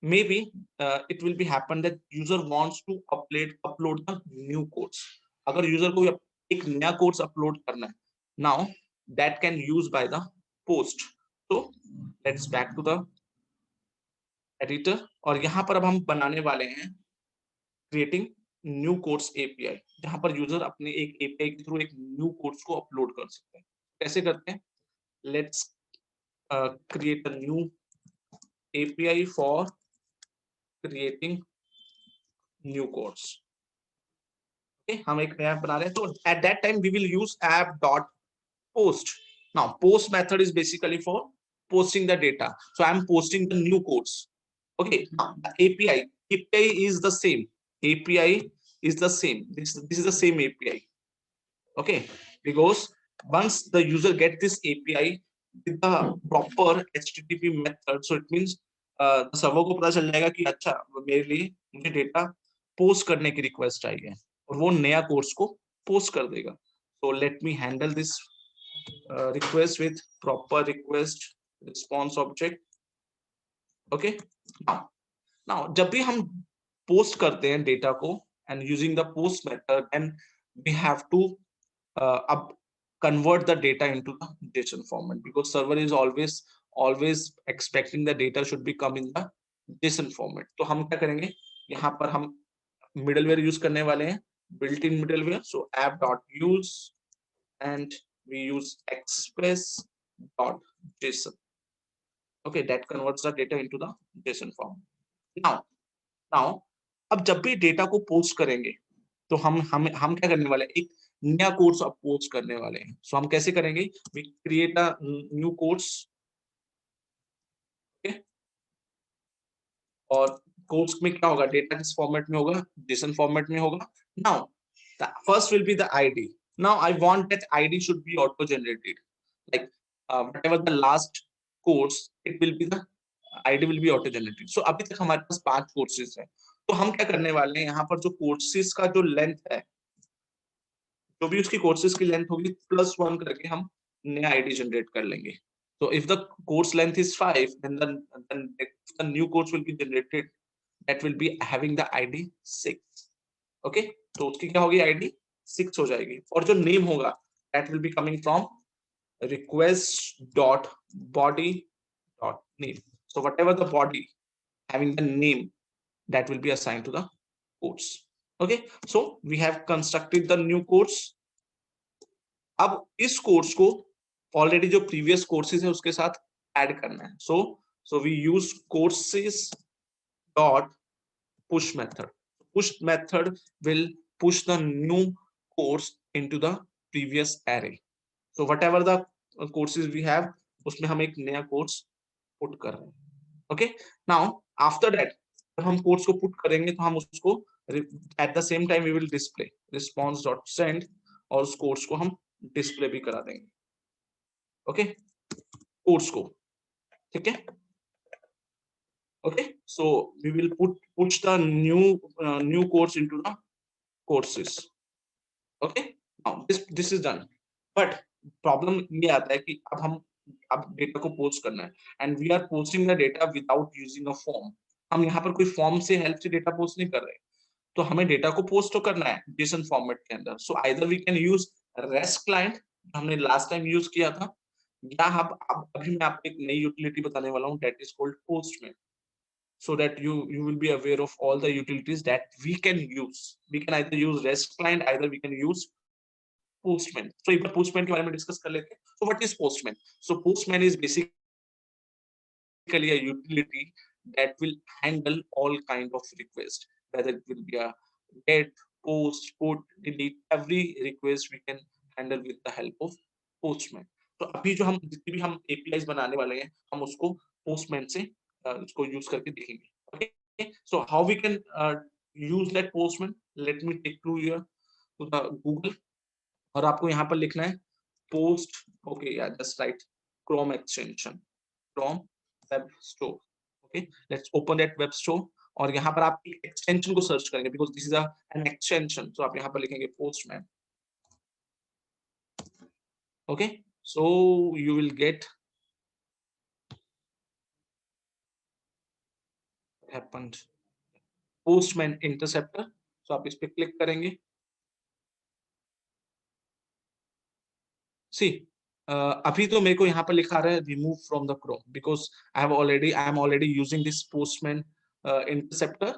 maybe it will be happen that user wants to upload the new codes. अगर user को एक नया codes upload करना है, now that can use by the post. So let's back to the editor और यहाँ पर अब हम बनाने वाले हैं creating new codes API, जहाँ पर user अपने एक API के थ्रू एक new codes को upload कर सकते हैं. कैसे करते हैं? Let's create a new API for creating new codes. Okay, हम एक नया बना रहे हैं, तो at that time we will use app dot post. Now post method is basically for posting the data, so I'm posting the new codes. Okay, now the API is the same. API is the same. This is the same API. Okay, because once the user get this API with the proper HTTP method, so it means server को पता चल जाएगा कि अच्छा मेरे लिए मुझे data post करने की रिक्वेस्ट चाहिए और वो नया कोर्स को पोस्ट कर देगा. So let me handle this request with proper request response object. Okay, now जब भी हम पोस्ट करते हैं डेटा को and using the post method, and we have to up convert the data into the JSON format, because server is always expecting the data should be come in the JSON format. तो हम क्या करेंगे, यहाँ पर हम middleware use करने वाले हैं, built in middleware. So app dot use and we use express dot JSON. Okay, that converts the data into the JSON form. now अब जब भी डेटा को पोस्ट करेंगे तो हम क्या करने वाले हैं, एक नया कोर्स पोस्ट करने वाले हैं. सो हम कैसे करेंगे, we create a new course. और कोर्स में क्या होगा, डेटा किस फॉर्मेट में होगा, जेसन फॉर्मेट में होगा. Now first will be the ID. Now I want that ID should be auto generated, like whatever the last course it will be the ID will be auto generated. So अभी तक हमारे पास 5 courses है, तो हम क्या करने वाले हैं, यहाँ पर जो कोर्सेज का जो लेंथ है, जो भी उसकी कोर्सेज की लेंथ होगी +1 करके हम नया आईडी जनरेट कर लेंगे. So if the course length is 5, then the new course will be generated that will be having the ID 6. Okay, तो उसकी क्या होगी, ID 6 हो जाएगी. और जो नेम होगा that will be coming from request dot body dot name. So whatever the body having the name, that will be assigned to the course. Okay, so we have constructed the new course. अब इस course को already जो previous courses है उसके साथ add करना है. So we use courses dot push method. Push method will push the new course into the previous array. So whatever the courses we have, उसमें हम एक नया कोर्स पुट कर रहे हैं. ओके, नाउ आफ्टर दैट जब हम कोर्स को पुट करेंगे तो हम उसको at the same time we will display response dot send, और उस कोर्स को हम डिस्प्ले भी करा देंगे. ओके, कोर्स को, ठीक है. Okay, so we will push the new course into the courses. Okay, now this is done. But problem ये आता है कि अब डेटा को पोस्ट करना है and we are posting the data without using a form. हम यहाँ पर कोई फॉर्म से हेल्प से डेटा पोस्ट नहीं कर रहे, तो हमें डेटा को पोस्ट तो करना है जेसन फॉर्मेट के अंदर. So either we can use REST client, हमने लास्ट टाइम यूज किया था, या हम अभी मैं आपको एक नई यूटिलिटी बताने वाला हूँ, that is called postman. So that you will be aware of all the utilities that we can use. We can either use REST client, either we can use Postman. So एक बार Postman के बारे में discuss कर लेते हैं. So what is Postman? So Postman is basically a utility that will handle all kind of requests, whether it will be a get, post, put, delete, every request we can handle with the help of Postman. तो अभी जो हम जितनी भी हम APIs बनाने वाले हैं, हम उसको Postman से उसको यूज करके देखेंगे. Okay, so how we can use that Postman? Let me take to here to the Google, और आपको यहाँ पर लिखना है post. Okay, yeah, just write Chrome extension, Chrome web store. Okay, let's open that web store, और यहाँ पर आप एक्सटेंशन को सर्च करेंगे because this is an extension. So आप यहाँ पर लिखेंगे Postman. Okay, so you will get happened postman interceptor. So आप इस पे क्लिक करेंगे. See, अभी तो मेरे को यहाँ पर लिखा रहा है remove from the Chrome because I am already using this postman interceptor.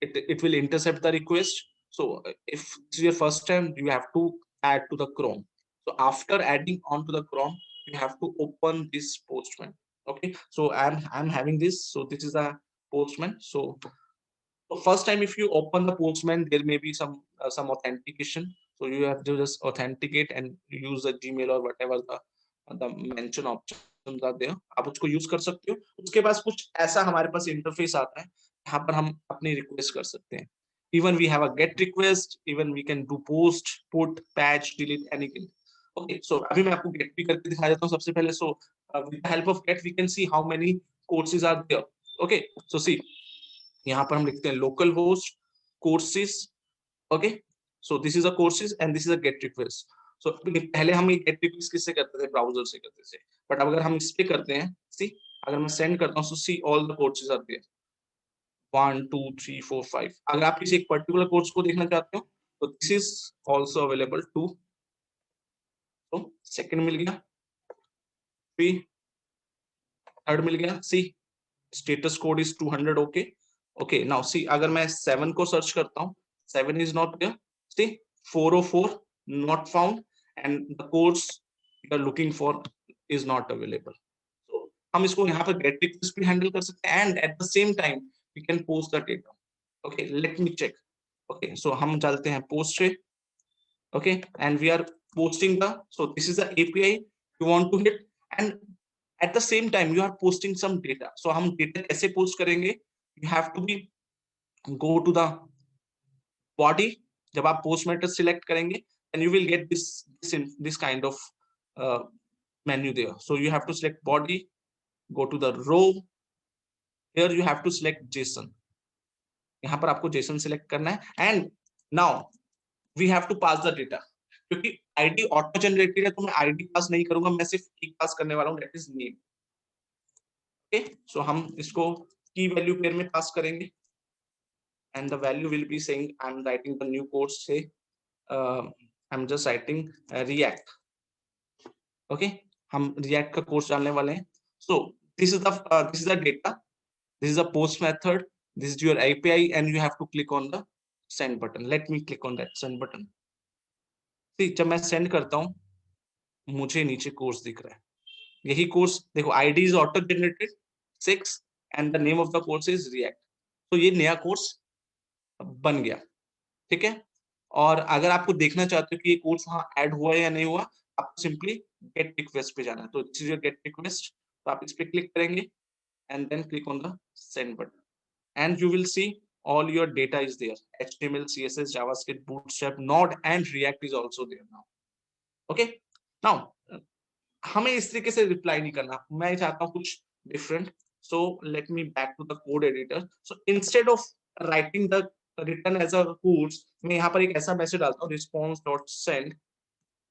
It will intercept the request. So if this is your first time, you have to add to the Chrome. So after adding on to the Chrome, you have to open this postman. Okay, so I'm having this. So this is a postman. So first time if you open the postman, there may be some authentication. So you have to just authenticate and use the Gmail or whatever the mention options are there. आप उसको use कर सकते हो. उसके बाद कुछ ऐसा हमारे पास इंटरफेस आता है, यहाँ पर हम अपनी रिक्वेस्ट कर सकते हैं. Even we have a get request, even we can do post, put, patch, delete, anything. Okay, so अभी मैं आपको get भी करके दिखा देता हूँ सबसे पहले. So with the help of get, we can see how many courses are there. Okay, so see, यहाँ पर हम लिखते हैं local host courses. Okay, so this is a courses and this is a get request. So पहले हम ये get request किससे करते थे, ब्राउजर से करते थे, बट अगर हम इस पे करते हैं, see, अगर मैं सेंड करता हूँ, so see all the courses are there, 1 2 3 4 5. अगर आप किसी एक पर्टिकुलर कोर्स को देखना चाहते हो तो this is also available too. तो सेकंड मिल गया, थ्री, थर्ड मिल गया. See, status code is 200. Okay, okay, now see, अगर मैं 7 को सर्च करता हूँ, 7 is not there. See, 404 not found and the course you are looking for is not available. तो हम इसको यहाँ पर गेट रिक्वेस्ट भी हैंडल कर सकते हैं and at the same time we can post the data. Okay, let me check. Okay, so हम चलते हैं post पे. Okay, and we are posting the, so this is the API you want to hit, and at the same time you are posting some data. So हम data कैसे post करेंगे? You have to be go to the body. जब आप post method select करेंगे, and you will get this kind of menu there. So you have to select body, go to the row. Here you have to select JSON. यहाँ पर आपको JSON select करना है, and now we have to pass the data. क्योंकि ID auto generated है तो मैं ID पास नहीं करूंगा, मैं सिर्फ की पास करने वाला हूं, that is name. Okay, so हम इसको की वैल्यू पेयर में पास करेंगे and the value will be saying I am writing the new course से I am just writing React. Okay, हम रिएक्ट का कोर्स डालने वाले हैं. So this is the data, this is the post method, this is your API and you have to click on the send button. Let me click on that send button. जब मैं send करता हूं, मुझे नीचे course दिख रहा है. यही कोर्स देखो, ID is auto generated 6 and the name of the course is react. तो ये नया कोर्स बन गया. ठीक है, और अगर आपको देखना चाहते हो कि ये कोर्स वहां ऐड हुआ है या नहीं हुआ, आपको सिंपली गेट रिक्वेस्ट पे जाना है. तो this is your get request. तो आप इस पे क्लिक करेंगे and then click on the send button and you will see all your data is there. HTML, CSS, JavaScript, Bootstrap, Node and React is also there now. Okay, now हमें इस तरीके से reply नहीं करना, मैं चाहता हूँ कुछ different. So let me back to the code editor. So instead of writing the return as a codes, मैं यहाँ पर एक ऐसा मैसेज डालता हूँ, रिस्पॉन्स डॉट सेंड,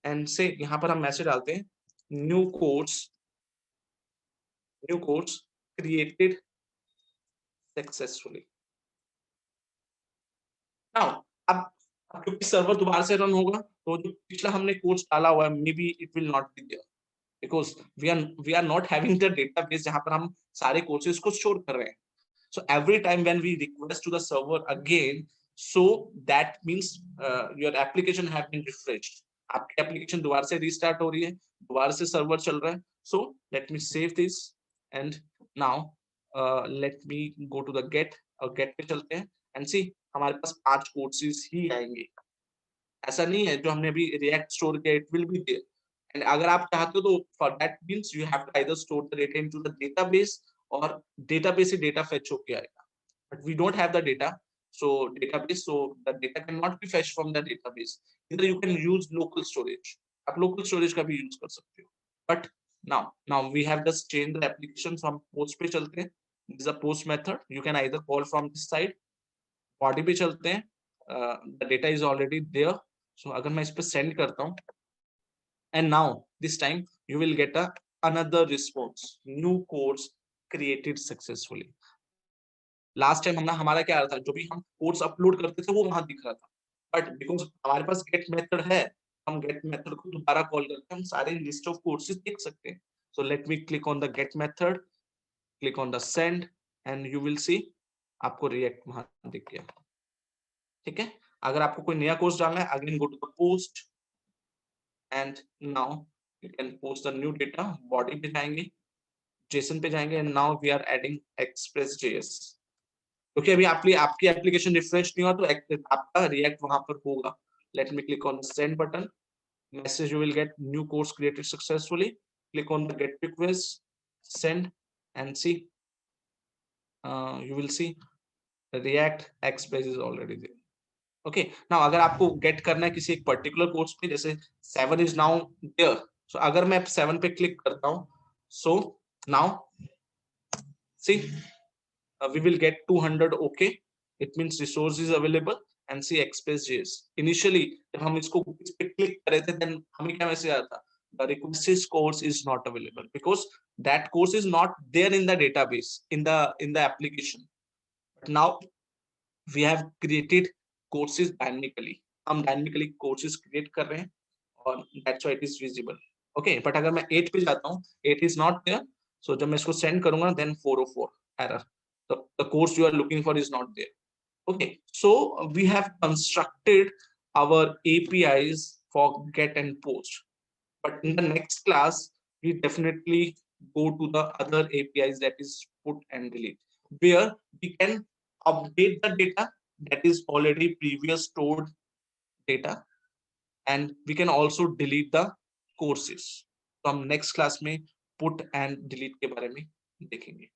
एंड से यहाँ पर हम मैसेज डालते हैं new codes created successfully. Now अब क्योंकि सर्वर दोबारा से रन होगा, तो जो पिछला हमने कोड्स डाला हुआ है, may be it will not be there because we are not having the database जहां पर हम सारे courses को store कर रहे हैं. So every time when we request to the server again, so that means your application have been refreshed. आपकी application दोबारा से restart हो रही है, दोबारा से server चल रहा है. So let me save this and now let me go to the get, और get पे चलते हैं and see हमारे पास 5 courses ही आएंगे. ऐसा नहीं है जो हमने अभी React store किया, it will be there. And अगर आप चाहते हो तो for that means you have to either store the data into the database or database से data fetch होके आएगा. But we don't have the data, so database, so the data cannot be fetched from the database. Either you can use local storage. आप local storage का भी use कर सकते हो. But now we have just changed the application from post पे चलते हैं. This is a post method. You can either call from this side. Body पे चलते हैं. The data is already there. So अगर मैं इस पे send करता हूँ, and now this time you will get another response, new course created successfully. Last time हमारा क्या आ रहा था, जो भी हम कोर्स अपलोड करते थे वो वहां दिख रहा था, बट बिकॉज हमारे पास गेट मेथड है, हम गेट मेथड को दोबारा कॉल करके हम सारे लिस्ट ऑफ कोर्सेज देख सकते हैं। सो let me click on the get method, click on the send and you will सी आपको रिएक्ट वहां दिख गया। ठीक है, अगर आपको कोई नया कोर्स डालना है, again go to the post and now you can post the new data. Body पे जाएंगे, जेसन पे जाएंगे and now we are adding Express JS, क्योंकि अभी आपकी एप्लीकेशन रिफ्रेश नहीं हुआ तो आपका रिएक्ट वहां पर होगा। Late me click on the send button, message you will get new course created successfully, click on the get request, send and see, you will see react express is already there। okay, now अगर आपको get करना है किसी एक particular course पे, जैसे 7 is now there, so अगर मैं 7 पे click करता हूँ, so now see we will get 200 okay, it means resource is available and see express.js। initially जब हम इसको इस पे click कर रहे थे then हमें क्या मैसेज आया था, the requested course is not available because that course is not there in the database in the application, but now we have created courses dynamically, हम dynamically courses create कर रहे हैं और that's why it is visible। okay, but अगर मैं 8 पे जाता हूँ, 8 is not there, so जब मैं इसको send करूंगा then 404 error, the course you are looking for is not there। okay, so we have constructed our APIs for get and post, but in the next class we definitely go to the other APIs, that is put and delete, where we can update the data that is already previous stored data, and we can also delete the courses। तो हम next class में put and delete के बारे में देखेंगे।